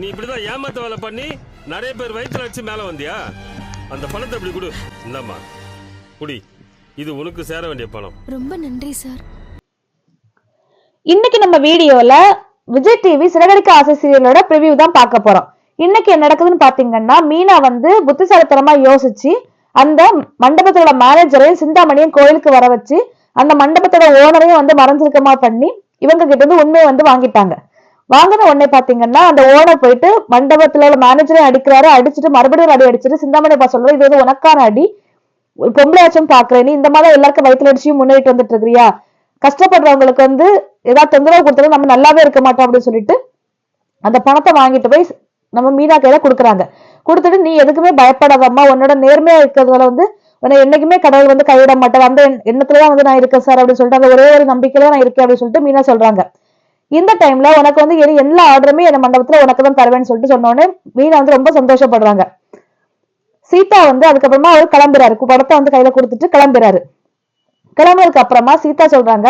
நீ இப்படிதான் ஏமாத்த வேலை பண்ணி நிறைய பேர் வயிற்றுல அடிச்சு மேல வந்தியா? அந்த பணத்தை இப்படி கொடு. இந்தாம்மா குடி, இது உனக்கு சேர வேண்டிய பணம். ரொம்ப நன்றி சார். இன்னைக்கு நம்ம வீடியோல விஜய் டிவி சிறகடிக்க ஆசை சீரியலோட ப்ரிவியூ தான் பார்க்க போறோம். இன்னைக்கு என்ன நடக்குதுன்னு பாத்தீங்கன்னா, மீனா வந்து புத்திசாலித்தனமா யோசிச்சு அந்த மண்டபத்தோட மேனேஜரையும் சிந்தாமணியும் கோயிலுக்கு வர வச்சு அந்த மண்டபத்தோட ஓனரையும் வந்து மறைஞ்சிருக்கமா பண்ணி இவங்க கிட்ட இருந்து உண்மையை வந்து வாங்கிட்டாங்க. வாங்கின உடனே பாத்தீங்கன்னா அந்த ஓனர் போயிட்டு மண்டபத்துல உள்ள மேனேஜரையும் அடிக்கிறாரு. அடிச்சுட்டு மறுபடியும் அடி அடிச்சுட்டு சிந்தாமணி சொல்றது, இது வந்து உனக்கான அடி, ஒரு பொம்பளையாச்சும் பாக்குறேன், நீ இந்த மாதிரி எல்லாருக்கும் வயிற்றுல அடிச்சு முன்னேறிட்டு வந்துட்டு இருக்கிறியா, கஷ்டப்படுறவங்களுக்கு வந்து ஏதாவது தொந்தரவு கொடுத்தாலும் நம்ம நல்லாவே இருக்க மாட்டோம் அப்படின்னு சொல்லிட்டு அந்த பணத்தை வாங்கிட்டு போய் நம்ம மீனா கையில கொடுக்குறாங்க. கொடுத்துட்டு நீ எதுக்குமே பயப்படாதம்மா, உன்னோட நேர்மையா இருக்கிறதுல வந்து உன்னை என்னைக்குமே கடவுள் வந்து கைவிட மாட்டார், அந்த எண்ணத்துலதான் வந்து நான் இருக்கேன் சார் அப்படின்னு சொல்லிட்டு அந்த ஒரே ஒரு நம்பிக்கையில நான் இருக்கேன் அப்படின்னு சொல்லிட்டு மீனா சொல்றாங்க. இந்த டைம்ல உனக்கு வந்து எல்லா ஆர்டருமே என் மண்டபத்துல உனக்கு தான் தருவேன்னு சொல்லிட்டு சொன்ன உடனே மீனா வந்து ரொம்ப சந்தோஷப்படுறாங்க. சீதா வந்து அதுக்கப்புறமா அவர் கிளம்புறாரு, படத்தை வந்து கையில கொடுத்துட்டு கிளம்புறாரு. கிளம்புறதுக்கு அப்புறமா சீதா சொல்றாங்க,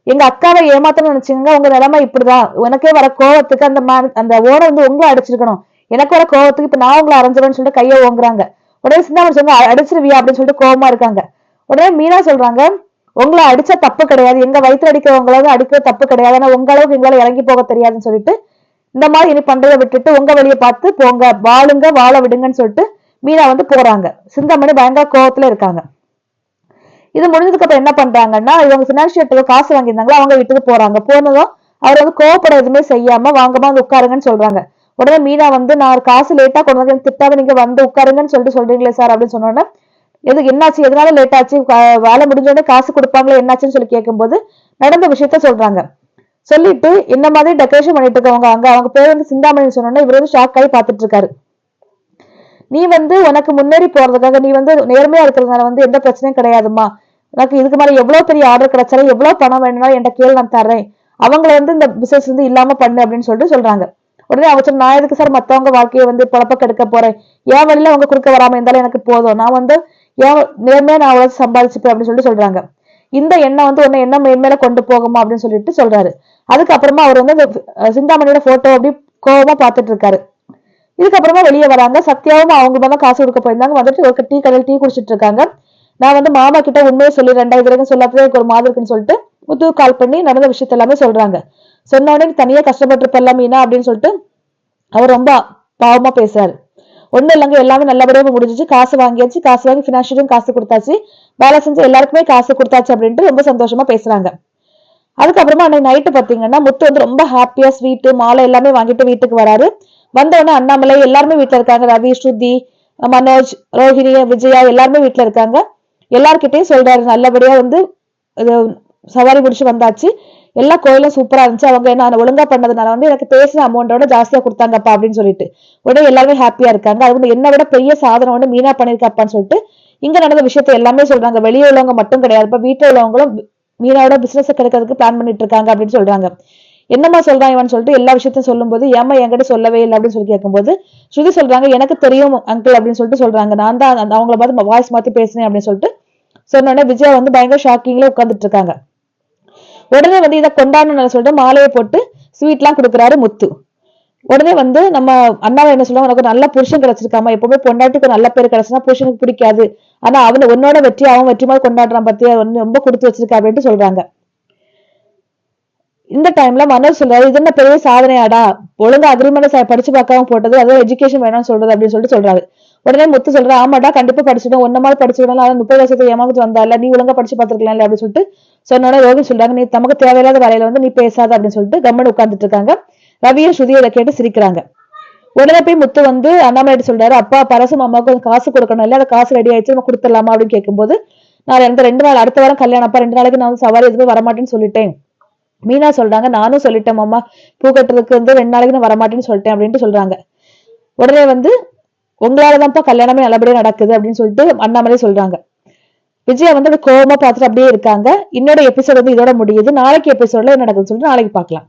எங்க அக்காவை ஏமாத்தணும்னு நினைச்சீங்க, உங்க நிலைமை இப்படிதான், உனக்கே வர கோவத்துக்கு அந்த ஓனர் வந்து உங்களை அடிச்சிருக்கணும், எனக்கு வர கோவத்துக்கு இப்ப நான் உங்களை அரைஞ்சிருவேன்னு சொல்லிட்டு கையை ஓங்குறாங்க. உடனே சிந்தாமணி சொல்லுங்க, அடிச்சிருவியா அப்படின்னு சொல்லிட்டு கோவமா இருக்காங்க. உடனே மீனா சொல்றாங்க, உங்களை அடிச்ச தப்பு கிடையாது, எங்க வயிற்று அடிக்கிறவங்களாவது அடிக்கிற தப்பு கிடையாது, ஆனா உங்க அளவுக்கு எங்களால இறங்கி போக தெரியாதுன்னு சொல்லிட்டு இந்த மாதிரி இனி பண்றதை விட்டுட்டு உங்க வழியை பார்த்து போங்க, வாழுங்க, வாழ விடுங்கன்னு சொல்லிட்டு மீனா வந்து போறாங்க. சிந்தாமணி பயங்கர கோவத்துல இருக்காங்க. இது முடிஞ்சதுக்கு அப்புறம் என்ன பண்றாங்கன்னா, இவங்க பினான்சியல் காசு வாங்கியிருந்தாங்களா அவங்க வீட்டுக்கு போறாங்க. போனதும் அவர் வந்து கோவப்பட எதுவுமே செய்யாம வாங்கமா வந்து உட்காருங்கன்னு சொல்றாங்க. உடனே மீனா வந்து, நான் காசு லேட்டா கொண்டு வந்து திட்டாம நீங்க வந்து உட்காருங்கன்னு சொல்லிட்டு சொல்றீங்களே சார் அப்படின்னு சொன்னோன்னே, எதுக்கு என்னாச்சு, எதனால லேட் ஆச்சு, வேலை முடிஞ்சோடனே காசு கொடுப்பாங்களே என்னாச்சுன்னு சொல்லி கேட்கும்போது நடந்த விஷயத்த சொல்றாங்க. சொல்லிட்டு இந்த மாதிரி டெக்கரேஷன் பண்ணிட்டு இருக்கவங்க அவங்க பேர் வந்து சிந்தாமணி சொன்னோன்னே இவர் வந்து ஷாக் ஆகி பார்த்துட்டு இருக்காரு. நீ வந்து உனக்கு முன்னேறி போறதுக்காக நீ வந்து நேர்மையா இருக்கிறதுனால வந்து எந்த பிரச்சனையும் கிடையாதுமா, உனக்கு இதுக்கு மேல எவ்வளவு பெரிய ஆர்டர் கிடைச்சாலும் எவ்வளவு பணம் வேணும்னாலும் என்கிட்ட கேள், நான் தர்றேன், அவங்கள வந்து இந்த பிசினஸ் வந்து இல்லாம பண்ணு அப்படின்னு சொல்லிட்டு சொல்றாங்க. உடனே அவங்க சொன்ன, நான் எதுக்கு சார் மத்தவங்க வாழ்க்கையை வந்து குழப்ப கெடுக்க போறேன், என் வழியில அவங்க குறுக்க வராம இருந்தாலும் எனக்கு போதும், நான் வந்து ஏன் நேர்மையா நான் அவ்வளவு சம்பாதிச்சுப்பேன் அப்படின்னு சொல்லிட்டு சொல்றாங்க. இந்த எண்ணம் வந்து உன்னை என்ன மேன்மேல கொண்டு போகுமா அப்படின்னு சொல்லிட்டு சொல்றாரு. அதுக்கப்புறமா அவர் வந்து அந்த சிந்தாமணியோட போட்டோ அப்படி கோபமா பார்த்துட்டு இருக்காரு. இதுக்கப்புறமா வெளியே வராங்க. சத்யாவும் அவங்க தான் காசு கொடுக்க போயிருந்தாங்க. வந்துட்டு ஒரு டீ கடையில் டீ குடிச்சிட்டு இருக்காங்க. நான் வந்து மாமா கிட்ட உண்மையை சொல்லி 2000 வரைக்கும் சொல்லாததே ஒரு மாதிரி இருக்குன்னு சொல்லிட்டு முத்து கால் பண்ணி நடந்த விஷயத்த எல்லாமே சொல்றாங்க. சொன்ன உடனே தனியா கஷ்டப்பட்டு மீனா அப்படின்னு சொல்லிட்டு அவர் ரொம்ப பாவமா பேசுறாரு. ஒண்ணும் இல்லைங்க, எல்லாமே நல்லபடியாக முடிஞ்சிச்சு, காசு வாங்கியாச்சு, காசு வாங்கி பினான்சியலும் காசு கொடுத்தாச்சு, வேலை செஞ்சு எல்லாருக்குமே காசு கொடுத்தாச்சு அப்படின்ட்டு ரொம்ப சந்தோஷமா பேசுறாங்க. அதுக்கப்புறமா அன்னைக்கு நைட்டு பாத்தீங்கன்னா முத்து வந்து ரொம்ப ஹாப்பியா ஸ்வீட்டு மாலை எல்லாமே வாங்கிட்டு வீட்டுக்கு வராரு. வந்த உடனே அண்ணாமலை எல்லாருமே வீட்டுல இருக்காங்க. ரவி, ஸ்ருதி, மனோஜ், ரோஹிணி, விஜயா எல்லாருமே வீட்டுல இருக்காங்க. எல்லார்கிட்டையும் சொல்றாரு, நல்லபடியா வந்து சவாரி முடிச்சு வந்தாச்சு, எல்லா கோயிலும் சூப்பரா இருந்துச்சு, அவங்க என்ன ஒழுங்கா பண்ணதுனால வந்து எனக்கு பேசின அமௌண்டோட ஜாஸ்தியா கொடுத்தாங்கப்பா அப்படின்னு சொல்லிட்டு உடனே எல்லாருமே ஹாப்பியா இருக்காங்க. அது வந்து என்ன விட பெரிய சாதனை வந்து மீனா பண்ணிருக்காப்பான்னு சொல்லிட்டு இங்க நடந்த விஷயத்த எல்லாமே சொல்றாங்க. வெளியே உள்ளவங்க மட்டும் கிடையாது, இப்ப வீட்டுல உள்ளவங்களும் மீனாவோட பிசினஸ் கிடைக்கிறதுக்கு பிளான் பண்ணிட்டு இருக்காங்க அப்படின்னு சொல்றாங்க. என்னம்மா சொல்றான் இவன் சொல்லிட்டு எல்லா விஷயத்தையும் சொல்லும் போது, ஏமா என்கிட்ட சொல்லவே இல்லை அப்படின்னு சொல்லி கேட்கும்போது ஸ்ருதி சொல்றாங்க, எனக்கு தெரியும் அங்கிள் அப்படின்னு சொல்லிட்டு சொல்றாங்க, நான் தான் அவங்கள பார்த்து வாய்ஸ் மாத்தி பேசினேன் அப்படின்னு சொல்லிட்டு சொன்னோடனே விஜயா வந்து பயங்கர ஷாக்கிங்ல உட்கார்ந்துட்டு இருக்காங்க. உடனே வந்து இதை கொண்டாடணும்னு சொல்லிட்டு மாலையை போட்டு ஸ்வீட் எல்லாம் கொடுக்குறாரு முத்து. உடனே வந்து நம்ம அண்ணாவை என்ன சொல்லுவாங்க, உனக்கு நல்ல புருஷன் கிடைச்சிருக்காமா, எப்பவுமே பொண்டாட்டிக்கு நல்ல பேர் கிடைச்சுன்னா புருஷனுக்கு பிடிக்காது, ஆனா அவனை உன்னோட வெற்றி அவன் வெற்றி மாதிரி கொண்டாடுறான் பத்தியா, ரொம்ப கொடுத்து வச்சிருக்கா அப்படின்ட்டு சொல்றாங்க. இந்த டைம்ல மனோஜ் சொல்றாரு, இது என்ன பெரிய சாதனையாடா, ஒழுங்கா அக்ரிமெண்ட் படிச்சு பார்க்காம போட்டது, அதாவது எஜுகேஷன் வேணும்னு சொல்றது அப்படின்னு சொல்லிட்டு சொல்றாரு. உடனே முத்து சொல்றா, ஆமாடா கண்டிப்பா படிச்சுடும், ஒன்ன மாதிரி படிச்சுடலாம், அதான் 30 வருஷத்தை ஏமாந்து வந்தால, நீ ஒழுங்கா படிச்சு பார்த்துருக்கலாம் அப்படின்னு சொல்லிட்டு சொன்னோட ரோஹிணி சொல்றாங்க, நீ நமக்கு தேவையில்லாத வேலையில வந்து நீ பேசாத அப்படின்னு சொல்லிட்டு கம்மன் உட்கார்ந்துட்டு இருக்காங்க. ரவியும் ஸ்ருதியை இதை கேட்டு சிரிக்கிறாங்க. உடனே போய் முத்து வந்து அண்ணாமலை சொல்றாரு, அப்பா பரசும் அம்மாவுக்கு காசு கொடுக்கணும் இல்ல, அந்த காசு ரெடி ஆயிடுச்சு, நம்ம கொடுத்துடலாமா அப்படின்னு கேட்கும்போது, நான் எனக்கு 2 நாள் அடுத்த வாரம் கல்யாணம், அப்பா 2 நாளைக்கு நான் வந்து சவாரி எதுவுமே வரமாட்டேன்னு சொல்லிட்டேன். மீனா சொல்றாங்க, நானும் சொல்லிட்டேன் மாமா, பூ கட்டுறதுக்கு வந்து 2 நாளைக்கு நான் வரமாட்டேன்னு சொல்லிட்டேன் அப்படின்ட்டு சொல்றாங்க. உடனே வந்து உங்களாலதான்ப்பா கல்யாணமே நல்லபடியா நடக்குது அப்படின்னு சொல்லிட்டு அண்ணாமலை சொல்றாங்க. விஜயா வந்து கோவமா பார்த்துட்டு அப்படியே இருக்காங்க. இன்னொரு எபிசோட் வந்து இதோட முடியுது. நாளைக்கு எபிசோட்ல என்ன நடக்குதுன்னு சொல்லிட்டு நாளைக்கு பார்க்கலாம்.